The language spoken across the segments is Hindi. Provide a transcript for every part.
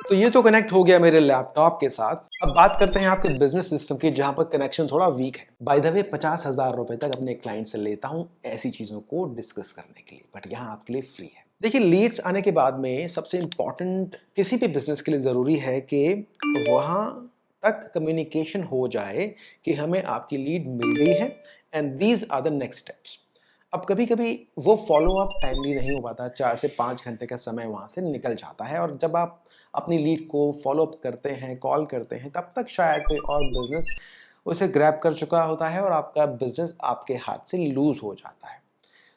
तो ये तो कनेक्ट हो गया मेरे लैपटॉप के साथ। अब बात करते हैं आपके बिजनेस सिस्टम की, जहां पर कनेक्शन थोड़ा वीक है। बाय द वे 50,000 रुपए तक अपने क्लाइंट से लेता हूं ऐसी चीजों को डिस्कस करने के लिए, बट यहाँ आपके लिए फ्री है। देखिए, लीड्स आने के बाद में सबसे इंपॉर्टेंट किसी भी बिजनेस के लिए जरूरी है कि वहां तक कम्युनिकेशन हो जाए कि हमें आपकी लीड मिल गई है and these are the next steps. अब कभी-कभी वो फ़ॉलो-अप टाइमली नहीं हो पाता, 4 से 5 घंटे का समय वहाँ से निकल जाता है और जब आप अपनी लीड को फ़ॉलो-अप करते हैं, कॉल करते हैं, तब तक शायद कोई और बिज़नेस उसे ग्रैब कर चुका होता है और आपका बिज़नेस आपके हाथ से लूज़ हो जाता है।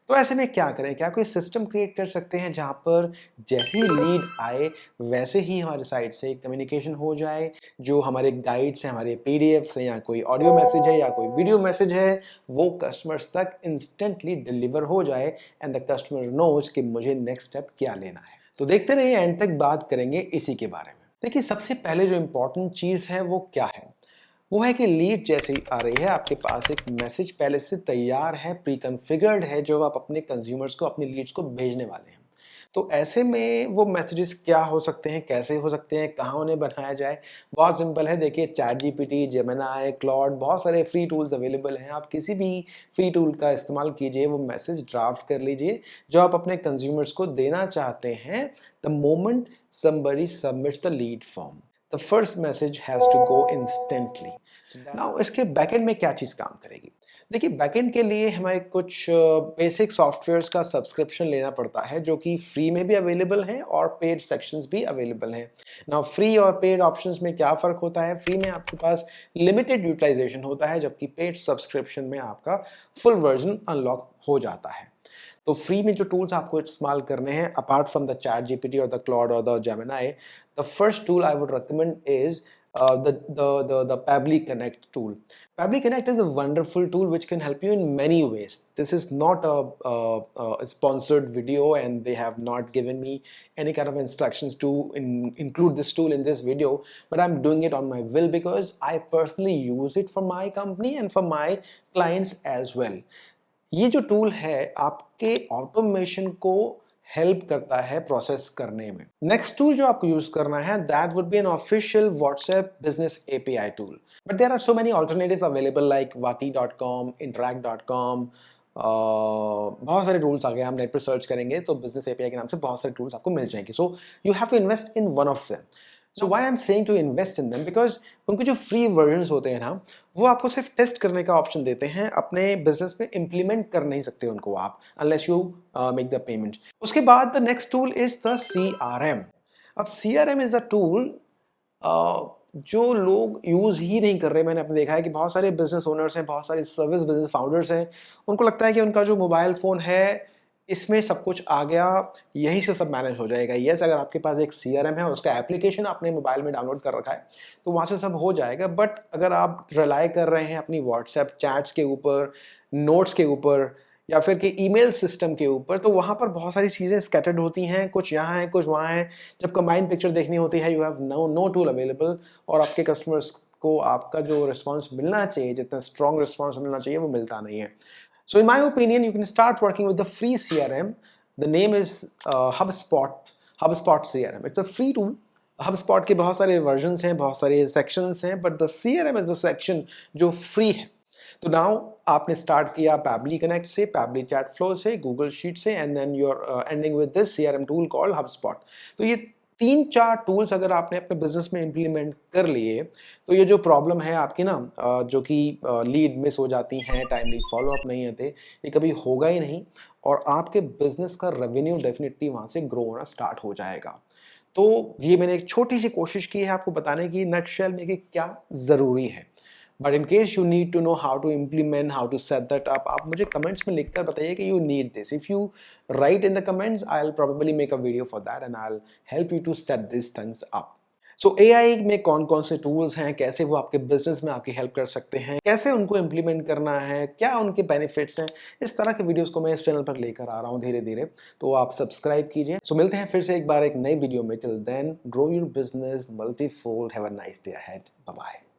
तो ऐसे में क्या करें? क्या कोई सिस्टम क्रिएट कर सकते हैं जहाँ पर जैसे ही लीड आए, वैसे ही हमारी साइड से कम्युनिकेशन हो जाए, जो हमारे गाइड्स हैं, हमारे पीडीएफ्स हैं या कोई ऑडियो मैसेज है या कोई वीडियो मैसेज है, वो कस्टमर्स तक इंस्टेंटली डिलीवर हो जाए एंड द कस्टमर नोज़ कि मुझे नेक्स्ट स्टेप क्या लेना है। तो देखते रहिए, एंड तक बात करेंगे इसी के बारे में। देखिए, सबसे पहले जो इम्पोर्टेंट चीज़ है वो क्या है? वो है कि लीड जैसे ही आ रही है, आपके पास एक मैसेज पहले से तैयार है, प्री कॉन्फ़िगर्ड है, जो आप अपने कंज्यूमर्स को, अपनी लीड्स को भेजने वाले हैं। तो ऐसे में वो मैसेजेस क्या हो सकते हैं, कैसे हो सकते हैं, कहाँ उन्हें बनाया जाए? बहुत सिंपल है। देखिए, चैटजीपीटी, जेमिनी, क्लॉड, बहुत सारे फ्री टूल्स अवेलेबल हैं। आप किसी भी फ्री टूल का इस्तेमाल कीजिए, वो मैसेज ड्राफ्ट कर लीजिए जो आप अपने कंज्यूमर्स को देना चाहते हैं। The moment somebody submits the lead form, the first message has to go instantly. Now इसके बैकएंड में क्या चीज़ काम करेगी? देखिए, बैकएंड के लिए हमें कुछ बेसिक सॉफ्टवेयर्स का सब्सक्रिप्शन लेना पड़ता है, जो कि फ्री में भी अवेलेबल हैं और पेड सेक्शंस भी अवेलेबल हैं। नाउ फ्री और पेड ऑप्शंस में क्या फ़र्क होता है? फ्री में आपके पास लिमिटेड यूटिलाइजेशन होता है, जबकि पेड सब्सक्रिप्शन में आपका फुल वर्जन अनलॉक हो जाता है। तो फ्री में जो टूल्स आपको इस्तेमाल करने हैं, apart from the chat GPT और द क्लॉड और the Gemini, the first tool I would recommend is the Pabbly Connect tool. Pabbly Connect is a wonderful tool which can help you in many ways. This is not a sponsored video, and they have not given me any kind of instructions to include this tool in this video, but I'm doing it on my will because I personally use it for my company and for my clients as well. ये जो टूल है आपके ऑटोमेशन को हेल्प करता है प्रोसेस करने में। नेक्स्ट टूल जो आपको यूज करना है, that would be an official WhatsApp business API tool, but there are so many alternatives available like वाटी.com, interact.com। बहुत सारे टूल्स आ गए, हम नेट पर सर्च करेंगे तो बिजनेस एपीआई के नाम से बहुत सारे टूल्स आपको मिल जाएंगे। So you have to invest in one of them. So why I am saying to invest in them, because उनके जो फ्री वर्जन्स होते हैं ना, वो आपको सिर्फ टेस्ट करने का ऑप्शन देते हैं, अपने बिजनेस में इंप्लीमेंट कर नहीं सकते उनको आप, unless you make the payment. उसके बाद the next tool is the CRM. अब सीआरएम इज अ टूल जो लोग यूज़ ही नहीं कर रहे। मैंने अपने देखा है कि बहुत सारे बिजनेस ओनर्स हैं, बहुत सारे सर्विस बिजनेस फाउंडर्स हैं, उनको लगता है कि उनका जो मोबाइल फ़ोन है, इसमें सब कुछ आ गया, यहीं से सब मैनेज हो जाएगा। यस, अगर आपके पास एक सीआरएम है, उसका एप्लीकेशन आपने मोबाइल में डाउनलोड कर रखा है, तो वहाँ से सब हो जाएगा। बट अगर आप रिलाय कर रहे हैं अपनी व्हाट्सएप चैट्स के ऊपर, नोट्स के ऊपर या फिर कि ईमेल सिस्टम के ऊपर, तो वहाँ पर बहुत सारी चीज़ें स्कैटर्ड होती हैं, कुछ यहाँ है, कुछ वहाँ है। जब कंबाइंड पिक्चर देखनी होती है, you have no tool available, और आपके कस्टमर्स को आपका जो रिस्पॉन्स मिलना चाहिए, जितना स्ट्रॉन्ग रिस्पॉन्स मिलना चाहिए, वो मिलता नहीं है। So in my opinion, you can start working with the free CRM. The name is HubSpot, HubSpot CRM. It's a free tool. HubSpot के बहुत सारे वर्जन्स हैं, बहुत सारे सेक्शंस हैं, but the CRM is the section जो फ्री है। तो नाउ आपने स्टार्ट किया पैबली कनेक्ट से, पैबली चैट फ्लो से, गूगल शीट से, and then you are ending with this CRM tool called HubSpot। तो ये 3-4 टूल्स अगर आपने अपने बिजनेस में इंप्लीमेंट कर लिए, तो ये जो प्रॉब्लम है आपकी ना, जो कि लीड मिस हो जाती हैं, टाइमली फॉलोअप नहीं आते, ये कभी होगा ही नहीं और आपके बिजनेस का रेवेन्यू डेफिनेटली वहाँ से ग्रो होना स्टार्ट हो जाएगा। तो ये मैंने एक छोटी सी कोशिश की है आपको बताने की नटशेल में कि क्या ज़रूरी है। But in case you need to know how to implement, how to set that up, आप मुझे कमेंट्स में लिखकर बताइए कि you need this. If you write in the comments, I will probably make a video for that and I will help you to set this things up. So AI में कौन कौन से टूल्स हैं, कैसे वो आपके बिजनेस में आपकी हेल्प कर सकते हैं, कैसे उनको इम्प्लीमेंट करना है, क्या उनके बेनिफिट्स हैं, इस तरह के वीडियोस को मैं इस चैनल पर लेकर आ रहा हूँ धीरे धीरे। तो आप सब्सक्राइब कीजिए। सो मिलते हैं फिर से एक बार एक नई वीडियो में। Till then, grow your business multifold. Have a nice day ahead. Bye bye.